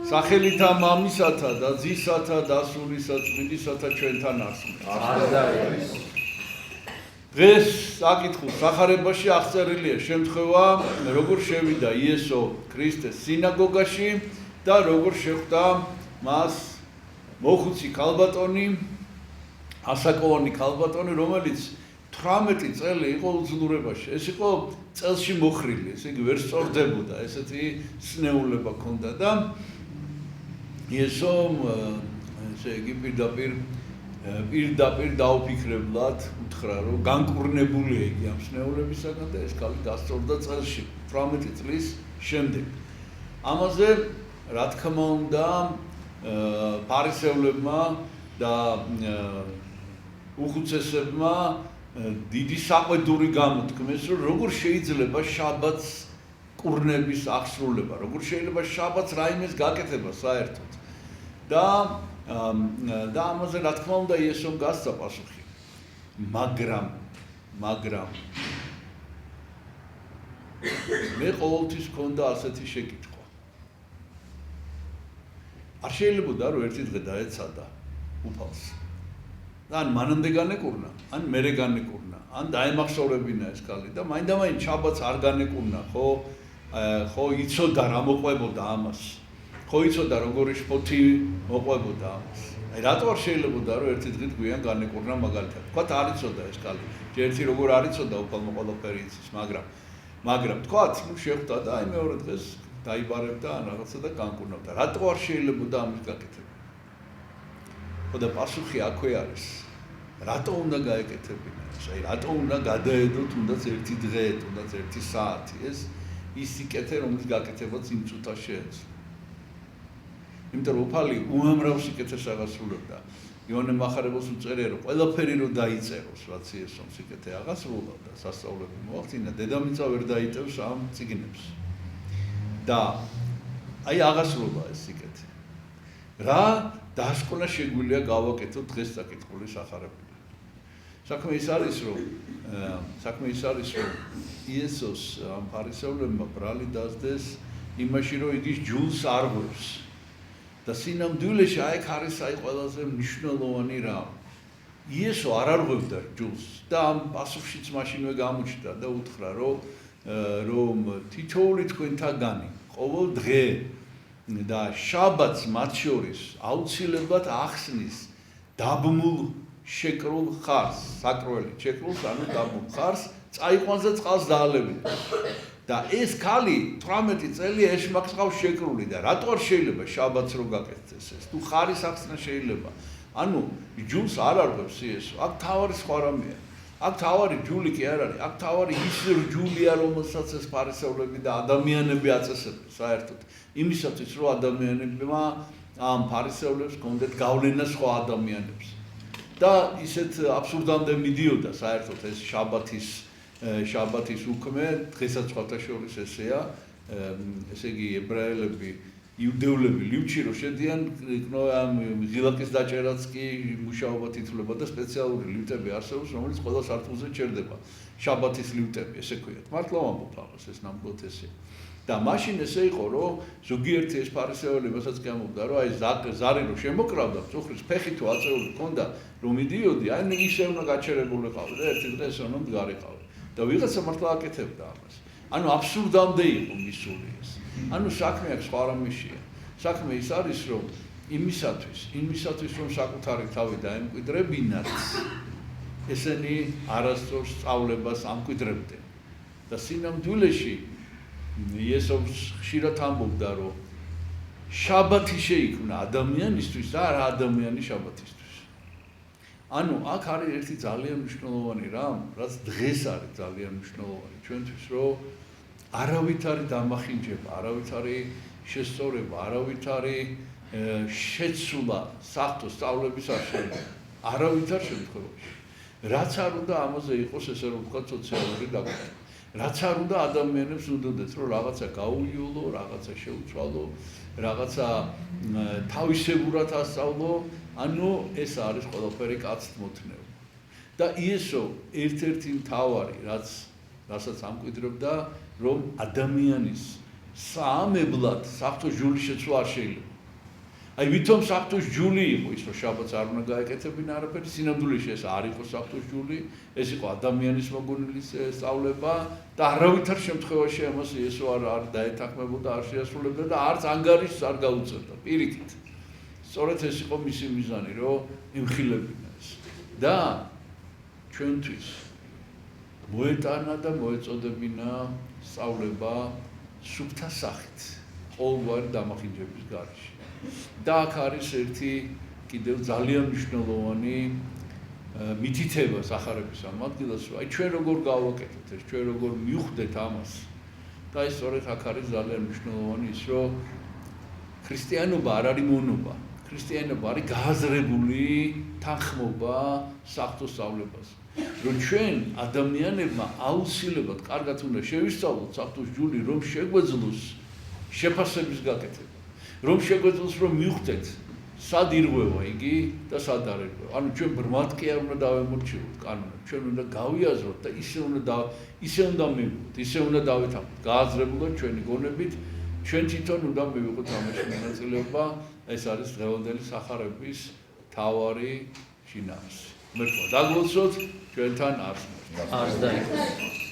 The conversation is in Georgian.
სახელითა მამისათა და ძისათა და სულისა წმინდისათა ჩვენთან არსებობს. დღეს საკითხს სახარებაში აღწერილია შემთხვევა, როგორ შევიდა იესო ქრისტეს სინაგოგაში და როგორ შეხვდა მას მოხუცი ქალბატონი, ასაკოვანი ქალბატონი, რომელიც 18 წელი იყო უძლურებაში. ეს იყო წელში მოხრილი, ესე იგი ვერ სწორდებოდა, ესეთი სნეულება ჰქონდა და იესომ ესე იგი პირდაპირ დაუფიქრებლად უთხრა, რომ განკურნებულია იგი ამ სნეულებისაგან და ეს ქალი დასწორდა წელში 18 წლის შემდეგ. ამაზე რა თქმა უნდა ფარისევლებმა და უხუცესებმა დიდი საყვედური გამოთქმეს, რომ როგორ შეიძლება შაბათს კურნების აღსრულება, როგორ შეიძლება შაბათს რაიმეს გაკეთება საერთოდ. და ამაზე რა თქმა უნდა იესომ გასცა პასუხი. მაგრამ მე ყოველთვის მქონდა ასეთი შეკითხვა. არ შეიძლებოდა რომ ერთი დღე დაეცადა უფალს. ან მანამდე განეკურნა, ან მერე განეკურნა, ან დაემახსოვრებინა ეს ქალი და მაინდა-მაინც შაბათს არ განეკურნა, ხო იცოდა რა მოყვებოდა ამას. ხო იცოდა როგორი შფოთი მოყვებოდა ამას. აი რატო არ შეიძლებოდა რომ ერთი დღით გვიან განეკურნა მაგალითად. თქვათ არ იცოდა ეს ქალი. ერთი როგორ არ იცოდა უფალმა ყველაფერი იცის, მაგრამ თქვათ, შეხვდა და აი მეორე დღეს დაიბარებდა ან რაღაცა და განკურნავდა. რატო არ შეიძლებოდა ამის გაკეთება? ხო და პასუხი აქვე არის. რატო უნდა გაეკეთებინა ეს? აი რატო უნდა გადაედო თუნდაც ერთი დღე, თუნდაც ერთი საათი ეს ის სიკეთე, რომლის გაკეთებაც იმ წუთას შეეძლო. იმიტომ რომ უფალი უამრავ სიკეთეს აღასრულებდა. იონე მახარებელს უწერია, რომ ყველაფერი რომ დაიწეროს, რაც იესომ სიკეთე აღასრულებდა, სასწაულები მოახდინა, დედამიწა ვერ დაიტევს ამ წიგნებს. და აი აღასრულა ეს სიკეთე. რა დასკვნა შეგვიძლია გავაკეთოთ დღეს საკითხული სახარებიდან. საქმე ის არის, რომ იესოს ამ ფარისევლებმა ბრალი დასდეს იმაში, რომ იგი ჯულს არ ღვევს. და სინამდვილეში აი არის აი ყველაზე მნიშვნელოვანი რამ. იესო არ არღვევდა ჯულს და ამ პასუხშიც მაშინვე გამოჩნდა და უთხრა, რომ თითოეული თქვენთაგანი ყოველ დღე და შაბათს მათ შორის აუცილებლად ახსნის დაბმულ შეკრულ ხარს, საკროელი შეკრულს, ანუ დაბმულ ხარს, წაიყვანს და წყალს დაალევინა. და ეს ქალი 18 წელი ეშმაკს ყავს შეკრული და რატო არ შეიძლება შაბათს რო გაკეთდეს ეს? თუ ხარის ახსნა შეიძლება. ანუ ჯულს არ არღვევს იესო. აქ თავარი სხვა რამეა. აქ თავარი ჯული კი არ არის. აქ თავარი ის ჯულია, რომელსაც ეს ფარისევლები და ადამიანები აწესებენ საერთოდ. იმისათვის რომ ადამიანებმა ამ ფარისევლებს კონდეთ გავლენა სხვა ადამიანებს. და ისეთ აბსურდამდე მიდიოდა საერთოდ ეს შაბათის უქმე, დღესაც სხვათა შორის ესეა, ესე იგი ებრაელები, იუდევლები ლივჩი რო შედიან, ამ ღილაკის დაჭერაც კი მუშაობა თითვლება და სპეციალური ლივტები არსებობს, რომელიც ყველა სართულზე ჩერდება. შაბათის ლივტები, ესე ქვიათ. მართლა ვამბობ ამას, ეს ნამდვილად ესეა. და მაშინ ესე იყო, რომ ზოგიერთი ეს ფარისეველი მასაც კი ამბობდა, რომ აი ზარი რო შემოკრავდა, წუხრის ფეხი თუ აწეული ჰქონდა, რომ მიდიოდი, აი ისე უნდა გაჩერებული ყავდა და ერთი დღე ესე უნდა მდგარიყავდა. და ვიღაცა მართლა აკეთებდა ამას. ანუ აბსურდამდე იყო მისული ეს. ანუ საქმე აქ სხვა რამეშია. საქმე ის არის, რომ იმისათვის რომ საკუთარი თავი დაემკვიდრებინათ, ესენი არასწორ სწავლებას ამკვიდრებდნენ. და სინამდვილეში იესოს ხშირად ამბობდა, რომ შაბათი შეიქმნა ადამიანისთვის და არა ადამიანი შაბათისთვის. ანუ აქ არის ერთი ძალიან მნიშვნელოვანი რამ, რაც დღეს არის ძალიან მნიშვნელოვანი ჩვენთვის, რომ არავით არის დამახინჯება, არავით არის შესწორება, არავით არის შეცვლა საფრთხო სწავლების არ შეიძლება. არავით არ შემთხვევაში. რაც არ უნდა ამაზე იყოს ესე რომ ვთქვათ სოციალური გაკვეთა. რაც არ უნდა ადამიანებს უნდათ რომ რაღაცა გაუიოლო, რაღაცა შეუცვალო, რაღაცა თავისებურად ასწავლო, ანუ ეს არის ყველაფერი კაცთ მოთნევა. და იესო ერთ-ერთი მთავარი, რასაც ამკვიდრებდა, რომ ადამიანის საამებლად საფრთხო ჟული შეცვლა არ შეიძლება. აი ვითომ საფრთხის ჯული იყო ის რომ შაბათს არ უნდა გაეკეთებინა არაფერი სინამდვილეში ეს არ იყო საფრთხის ჯული ეს იყო ადამიანის მოგონილის სწავლება და არავითარ შემთხვევაში ამას იესო არ დაეთანხმებოდა არ შეასრულებდა და არც ანგარიშს არ გაუწევდა პირიქით სწორედ ეს იყო მისი მიზანი რომ იმხილებინა ეს და ჩვენთვის მოეტანა და მოეწოდებინა სწავლება სუფთა სახით ყოველგვარი დამახინჯების გარეშე და აქ არის ერთი კიდევ ძალიან მნიშვნელოვანი მითითება სახარების ამ ადგილას რომ აი ჩვენ როგორ გავაკეთებთ ეს ჩვენ როგორ მივხვდეთ ამას და ეს სწორედ აქ არის ძალიან მნიშვნელოვანი ის რომ ქრისტიანობა არ არის მონობა ქრისტიანობა არის გააზრებული თანხმობა საღვთო სწავლებაზე რომ ჩვენ ადამიანებმა აუცილებლად კარგად უნდა შევისწავლოთ საღვთოს ჯული რომ შეგვეძლოს შეფასების გაკეთება რომ შეგვეძლოს რომ მივხვდეთ სად ირღვევა იგი და სად არ ირღვევა ანუ ჩვენ ბრმად კი არ უნდა დავემორჩილოთ კანონად ჩვენ უნდა გავიაზროთ და ისე უნდა მივხვდეთ ისე უნდა დავეთანხმოთ გააზრებულად ჩვენი გონებით ჩვენ თვითონ უნდა მივიღოთ ამაში მონაწილეობა ეს არის დღევანდელი სახარების მთავარი შინაარსი მე ვთქვა დაგლოცოთ ჩვენთან არსებობს არს დაიწყოს